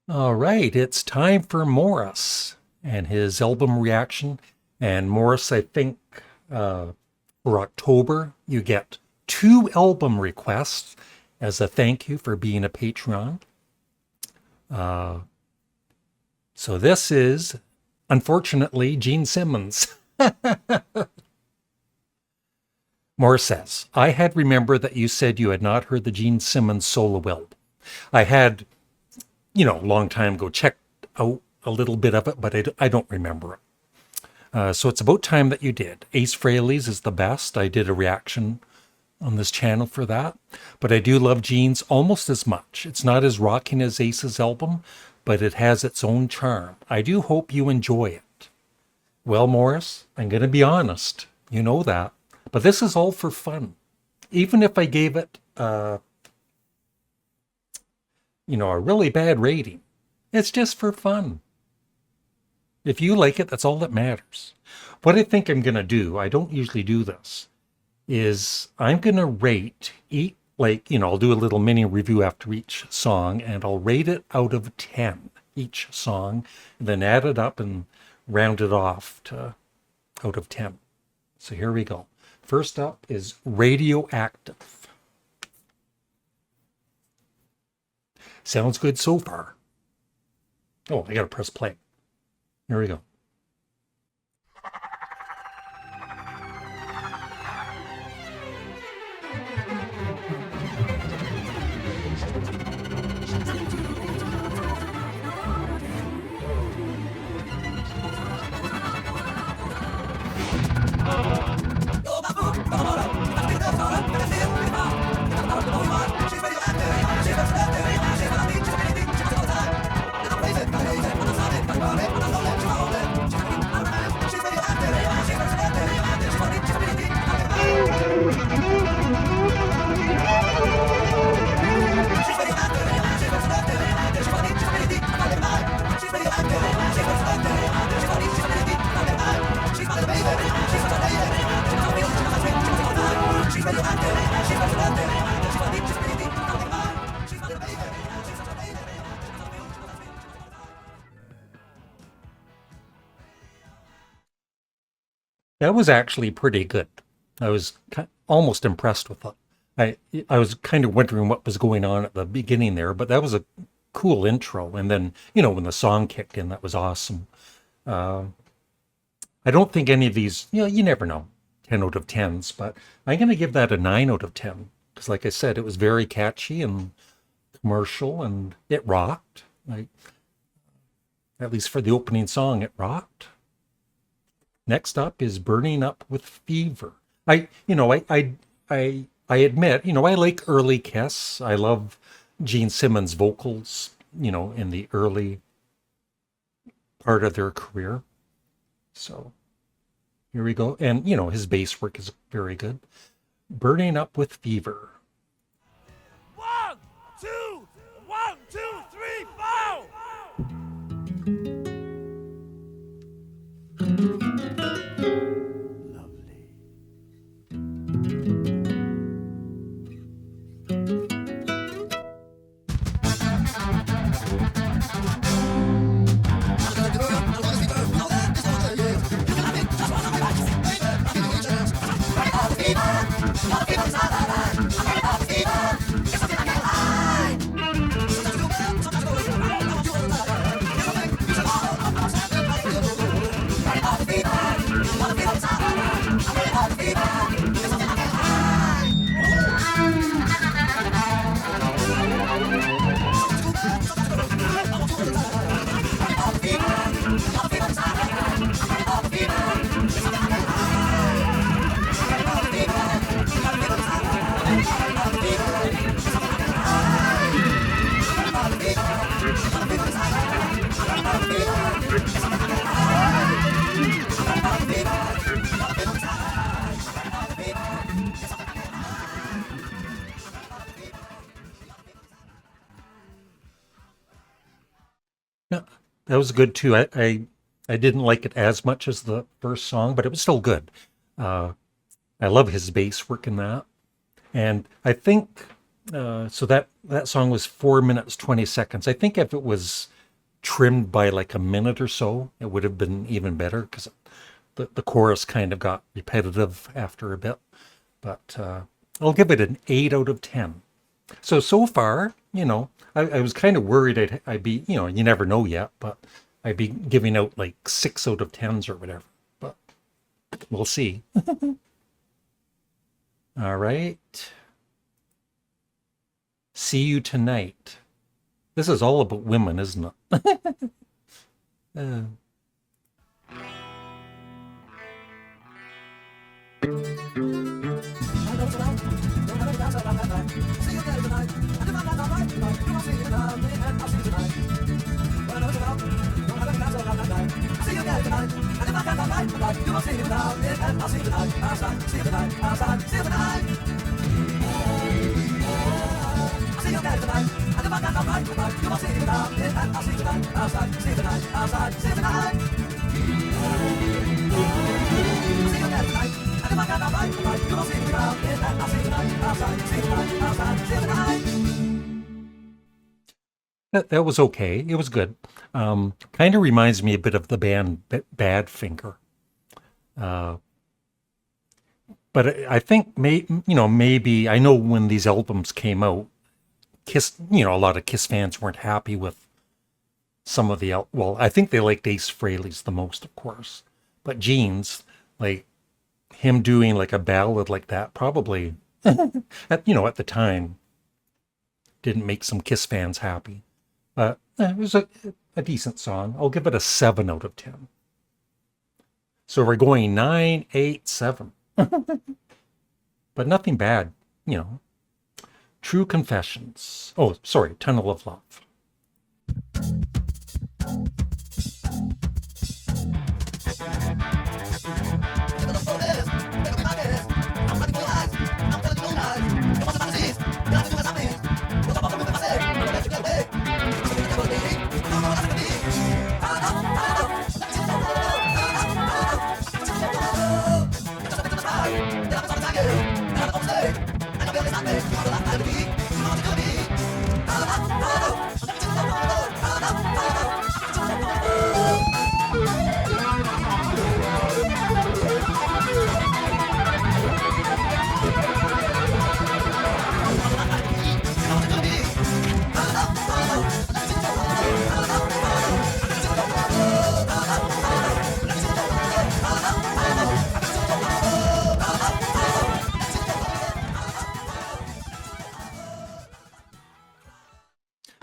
All right, it's time for Morris and his album reaction. And Morris, I think for October, you get two album requests as a thank you for being a Patreon. Uh, so this is, unfortunately, Gene Simmons. Morris says, I had remembered that you said you had not heard the Gene Simmons solo album. I had, a long time ago, checked out a little bit of it, but I don't remember it. So it's about time that you did. Ace Frehley's is the best. I did a reaction on this channel for that. But I do love Gene's almost as much. It's not as rocking as Ace's album, but it has its own charm. I do hope you enjoy it. Well, Morris, I'm going to be honest. You know that. But this is all for fun. Even if I gave it a really bad rating. It's just for fun. If you like it, that's all that matters. What I think I'm going to do, I don't usually do this, is I'm going to rate I'll do a little mini review after each song, and I'll rate it out of 10, each song, and then add it up and round it off to out of 10. So here we go. First up is Radioactive. Sounds good so far. Oh, I gotta press play. Here we go. That was actually pretty good. I was almost impressed with it. I was kind of wondering what was going on at the beginning there, but that was a cool intro. And then, when the song kicked in, that was awesome. I don't think any of these, you never know, 10 out of 10s, but I'm going to give that a 9 out of 10. Because like I said, it was very catchy and commercial, and it rocked. At least for the opening song, it rocked. Next up is Burning Up with Fever. I admit, I like early Kiss. I love Gene Simmons' vocals, in the early part of their career. So here we go. And, his bass work is very good. Burning Up with Fever. One, two, one, two, three, four. Yeah, that was good too. I didn't like it as much as the first song, but it was still good. I love his bass work in that. And I think so that song was 4 minutes 20 seconds. I think if it was trimmed by like a minute or so, it would have been even better because the chorus kind of got repetitive after a bit. But I'll give it an 8 out of 10. So far, I was kind of worried I'd be, you never know yet, but I'd be giving out like 6 out of 10s or whatever. But we'll see. All right. See You Tonight. This is all about women, isn't it? That was okay. It was good. Kind of reminds me a bit of the band Badfinger. But I think maybe I know when these albums came out, Kiss, a lot of Kiss fans weren't happy with some of the well, I think they liked Ace Frehley's the most, of course. But Gene's, like him doing like a ballad like that, probably at the time didn't make some Kiss fans happy. But it was a decent song. I'll give it a 7 out of 10. So we're going 9, 8, 7. But nothing bad, True Confessions. Oh, sorry, Tunnel of Love.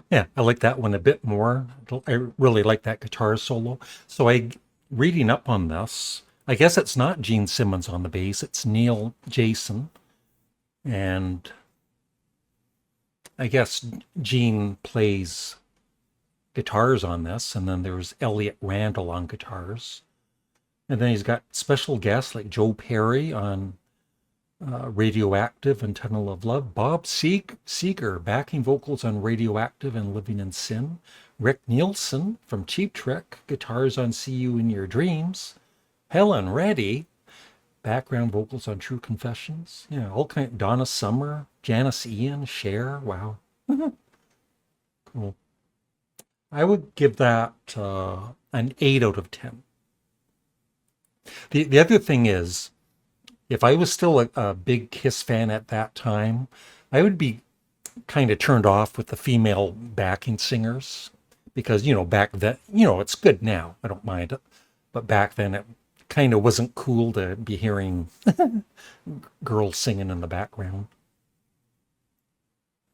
Yeah, I like that one a bit more. I really like that guitar solo. So reading up on this, I guess it's not Gene Simmons on the bass, it's Neil Jason. And I guess Gene plays guitars on this, and then there's Elliot Randall on guitars. And then he's got special guests like Joe Perry on Radioactive and Tunnel of Love, Bob Seger backing vocals on Radioactive and Living in Sin, Rick Nielsen from Cheap Trick, guitars on See You in Your Dreams, Helen Reddy, background vocals on True Confessions, all kind. Donna Summer, Janice Ian, Cher, wow. Cool. I would give that an 8 out of 10. The other thing is, if I was still a big Kiss fan at that time, I would be kind of turned off with the female backing singers because, back then, it's good now. I don't mind it. But back then, it kind of wasn't cool to be hearing girls singing in the background.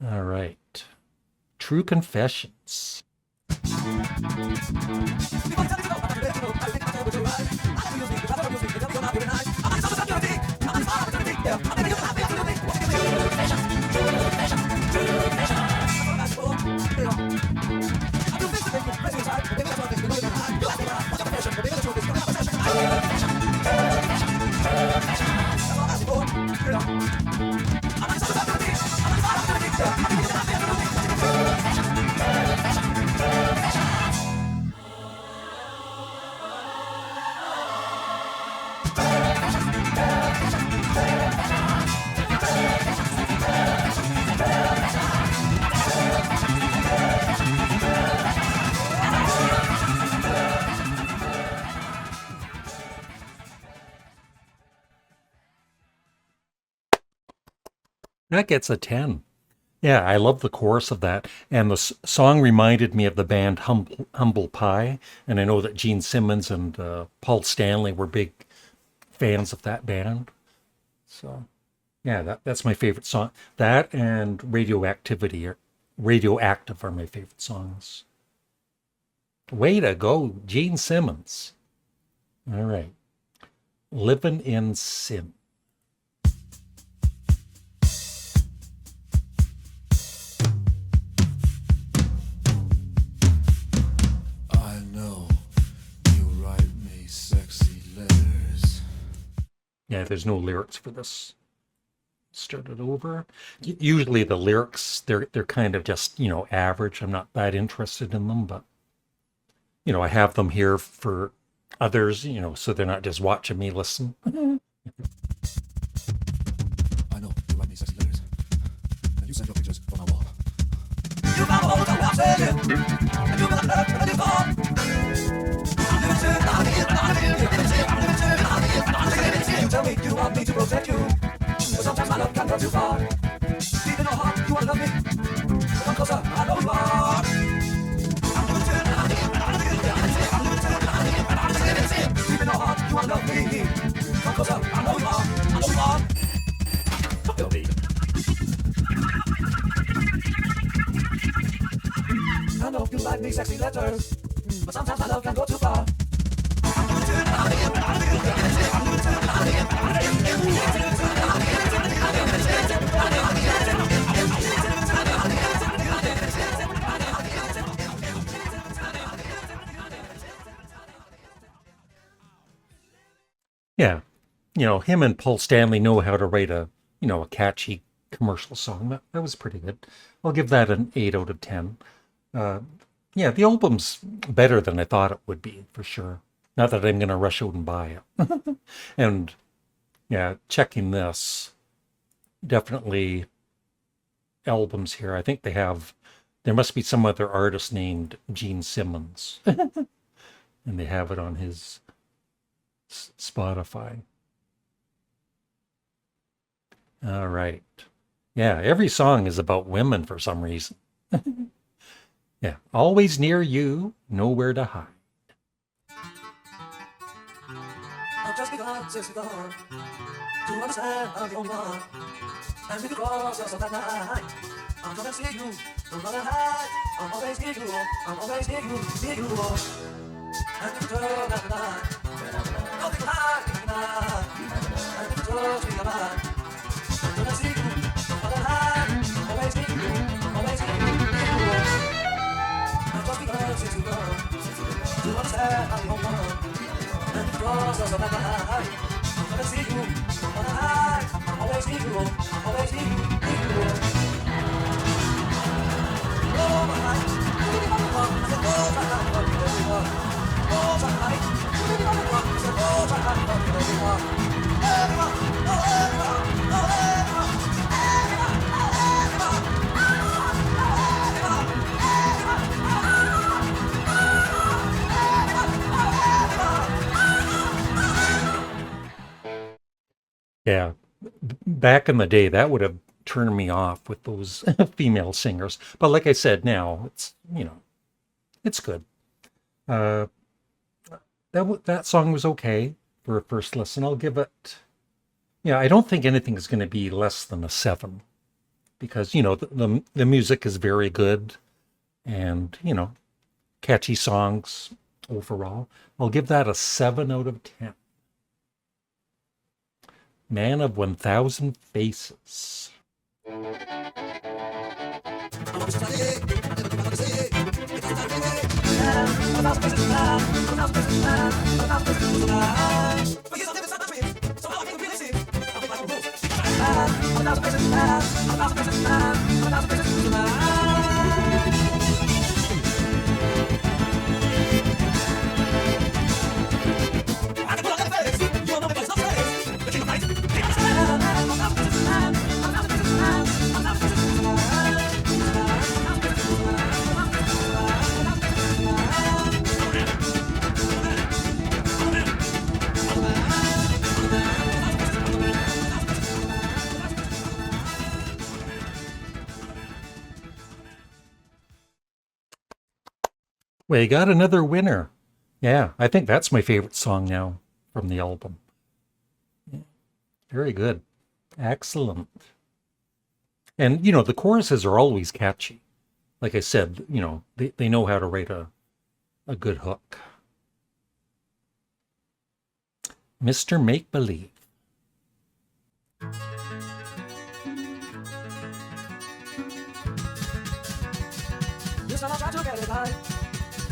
All right. True Confessions. That gets a 10. Yeah, I love the chorus of that. And the song reminded me of the band Humble Pie. And I know that Gene Simmons and Paul Stanley were big fans of that band. So, yeah, that's my favorite song. That and Radioactive are my favorite songs. Way to go, Gene Simmons. All right. Living in Sin. I know you write me sexy letters. Yeah, there's no lyrics for this. Start it over. Usually the lyrics, they're kind of just, average. I'm not that interested in them, but, I have them here for others, so they're not just watching me listen. I know you write me sexy letters. And you send your pictures from my wall. You found a hole that I'm saying. And you got a love and you fall. You tell me you want me to protect you. But sometimes my love can go too far. Deep in your heart, you wanna love me. But come closer, I know you are. Deep in your heart, you wanna love me. Come closer, I know you are. I know you are. Feel me. I know you write me sexy letters, but sometimes my love can go too far. Yeah. Him and Paul Stanley know how to write a catchy commercial song. That was pretty good. I'll give that an 8 out of 10. Yeah, the album's better than I thought it would be, for sure. Not that I'm going to rush out and buy it. And yeah, checking this, definitely albums here. I think there must be some other artist named Gene Simmons. And they have it on his Spotify. All right. Yeah, every song is about women for some reason. Yeah, always near you, nowhere to hide. I've just begun since you're gone to understand I'm the only one. And with the cross of that night, I'm gonna see you, I'm gonna hide. I'm always near you, I'm always near you, near you. And if you turn out the night, nothing will hide, and if you touch me alive, I'm gonna see you, I'm gonna hide. I'm always near you, I'm always near you, near you. I've just begun since you're gone to understand I'm the only one. And the cross of that night, I'm gonna see you, I'm gonna hide. I'm always need you, I'm always need you, need you. Oh my life, you really want to walk, I said, oh my life, love you everyone. Oh my life, you really want to walk, I said, oh my life, love you everyone. Everyone, oh everyone, oh everyone, everyone, oh everyone, everyone, Yeah. Back in the day, that would have turned me off with those female singers. But like I said, now it's good. Uh, that song was okay for a first listen. I'll give it. Yeah, I don't think anything is going to be less than a 7 because the music is very good and catchy songs overall. I'll give that a 7 out of 10. Man of 1,000 Faces. Well, you got another winner. Yeah, I think that's my favorite song now from the album. Very good. Excellent. And, the choruses are always catchy. Like I said, they know how to write a good hook. Mr. Make Believe. This time I'll try to get it right.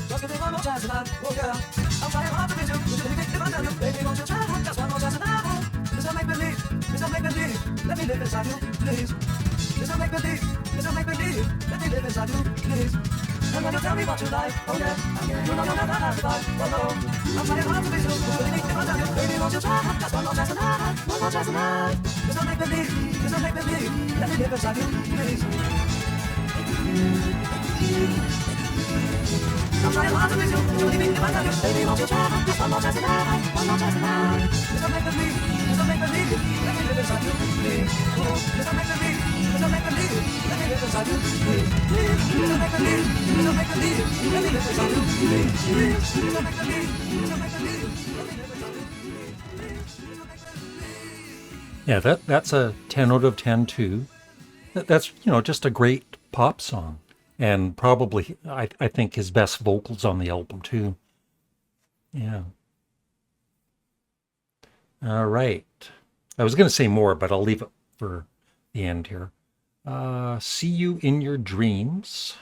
Just give me one more chance tonight. Oh yeah. I'm trying hard to be you. You should be if I tell you, baby, won't you try? Just one more chance tonight. This will make believe. This will make believe. Let me live inside you, please. This will make believe. This will make believe. Let me live inside you, please. And when you tell me what you like, oh yeah, you know you'll never have to fight. Oh no. I'm trying hard to be you. You should be if I tell you, baby, won't you try? Just one more chance tonight. One more chance tonight. This will make believe. This will make believe. Let me live inside you, please. I'm trying hard to please you. You leave me if I tell you, baby, won't you try? Just one more chance tonight. One more chance tonight. This will make believe. This will make believe. Let me live inside you, please. This will make believe. This will make believe. Let me live inside you, please. This will make believe. This will make believe. Let me live inside you, please. This will make believe. This will make believe. Let me live inside you, please. Yeah, that's a 10 out of 10 too. That's, just a great pop song. And probably, I think, his best vocals on the album too. Yeah. All right. I was going to say more, but I'll leave it for the end here. See You in Your Dreams.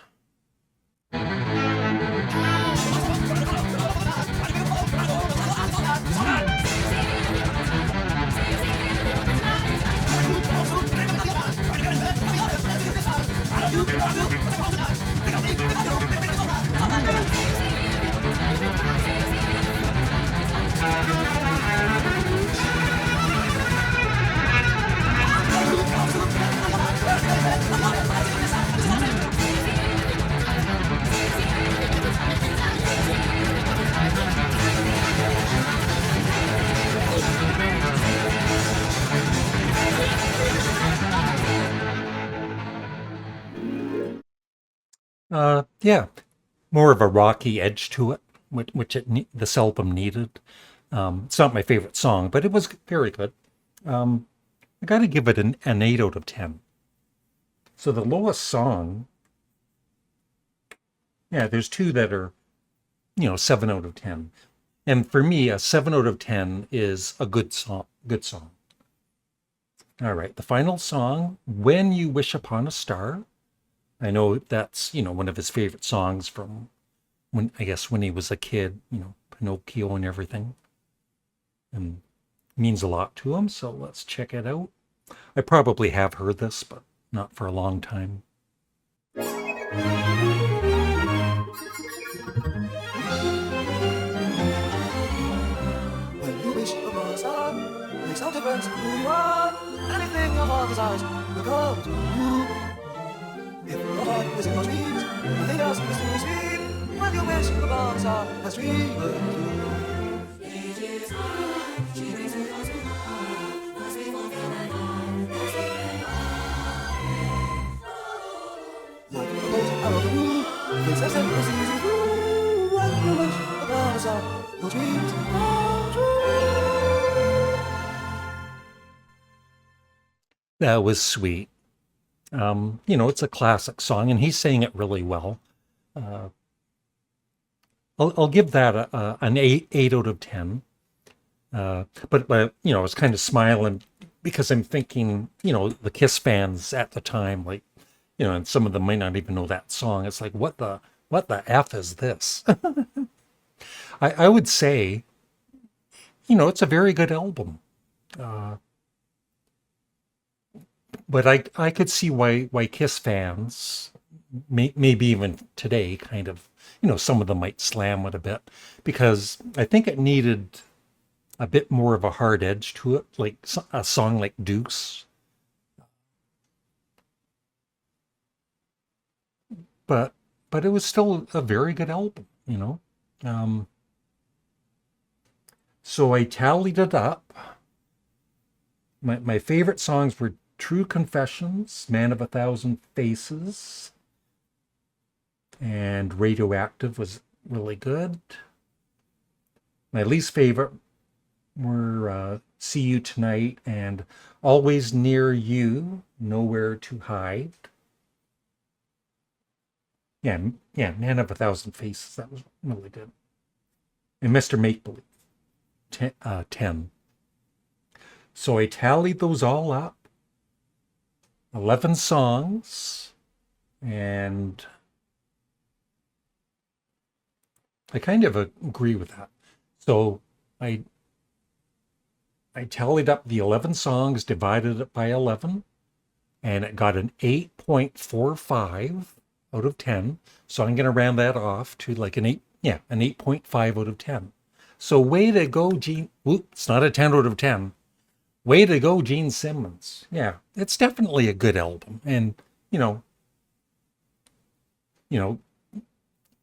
Yeah, more of a rocky edge to it, which this album needed. It's not my favorite song, but it was very good. I got to give it an 8 out of 10. So the lowest song, yeah, there's two that are, 7 out of 10. And for me, a 7 out of 10 is a good song. Good song. All right, the final song, When You Wish Upon a Star. I know that's, one of his favorite songs from when he was a kid, Pinocchio and everything. And means a lot to him, so let's check it out. I probably have heard this, but not for a long time. When you wish upon a star, makes no difference who you are. Anything your heart desires will come to you. If your heart is in your dreams, nothing else is too sweet. When you wish upon a star, as dream will do. Like a boat out of the blue, things as simple as easy through. When you wish upon a star, your dreams come true. That was sweet. It's a classic song, and he sang it really well. I'll give that an 8 out of 10. But I was kind of smiling because I'm thinking, the Kiss fans at the time, like, and some of them might not even know that song. It's like, what the F is this? I would say, it's a very good album. But I could see why Kiss fans, maybe even today, kind of, some of them might slam it a bit, because I think it needed a bit more of a hard edge to it, like a song like Deuce. But it was still a very good album, So I tallied it up. My favorite songs were True Confessions, Man of a Thousand Faces, and Radioactive was really good. My least favorite were See You Tonight and Always Near You, Nowhere to Hide. Yeah, Man of a Thousand Faces. That was really good. And Mr. Make Believe, 10. So I tallied those all up. 11 songs. And I kind of agree with that. So I tallied up the 11 songs, divided it by 11, and it got an 8.45 out of 10. So I'm going to round that off to like an 8.5 out of 10. So way to go, Gene. Whoop, it's not a 10 out of 10. Way to go, Gene Simmons. Yeah, it's definitely a good album. And, you know,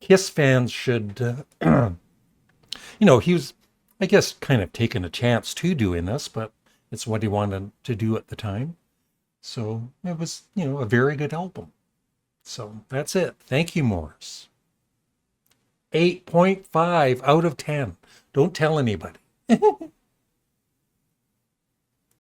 Kiss fans should, he was, I guess, kind of taking a chance to doing this, but it's what he wanted to do at the time. So it was, a very good album. So that's it. Thank you, Morris. 8.5 out of 10. Don't tell anybody.